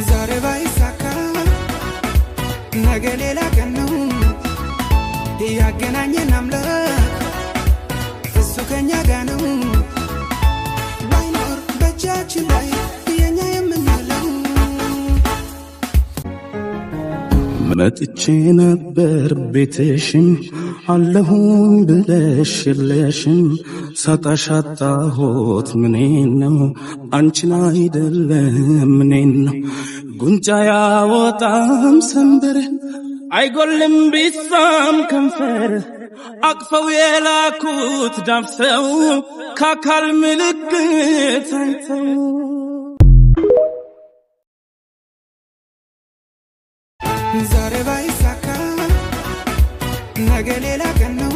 ዛሬ ባይሳካ ነገ ሌላ ቀን ነው ያገናኘን አምላክ እሱ ከኛ ጋር ነው ባይኖር በእጃችን ላይ የኛ የምንለው መጥቼ ነበር ቤትሽም አለሁኝ ብለሽ የለሽም ሳጣሽ አጣሁት ምኔን ነው አንቺን አይደለም ምኔን ነው ጉንጫ ያወጣም ሰንበር አይጎልም ቢሳም ከንፈር አቅፈው የላኩት ዳፍሰው ከአካል ምልክት አይተው ዛሬ ባይሳካ ነገ ሌላ ቀን ነው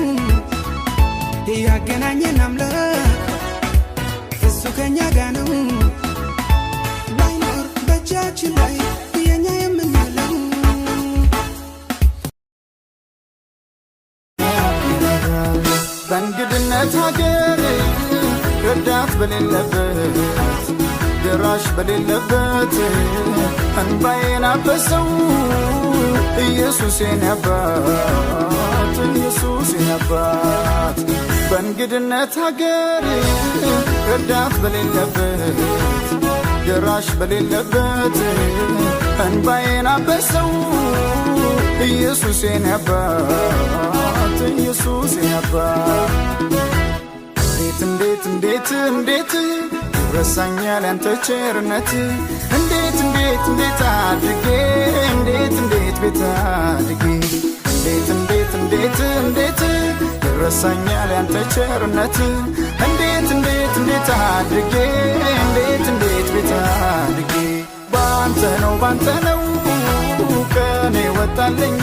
ያገናኘን አምላክ እሱ ከኛ ጋር ነው ባይኖር በእጃችን ላይ የኛ የምንለው በእንግድነት ሀገር ረዳት በሌለበት ደራሽ በሌለበት እንባዬን አበሰው ኢየሱሴን አባት ኢየሱሴን አባት በእንግድነት ሀገር ረዳት በሌለበት ደራሽ በሌለበት እንባዬን አበሰው ኢየሱሴን አባት ኢየሱሴን አባት እንዴት እንዴት እንዴት ረሳኛል ያንተ ቸርነት እንዴት እንዴት እንዴት አድርጌ እንዴት እንዴት ቤት አድርጌ እንዴት እንዴት እንዴት እንዴት ረሳኛል ያንተ ቸርነት እንዴት እንዴት እንዴት አድርጌ እንዴት እንዴት ቤት አድርጌ ባንተ ነው ቀኔ ወጣልኝ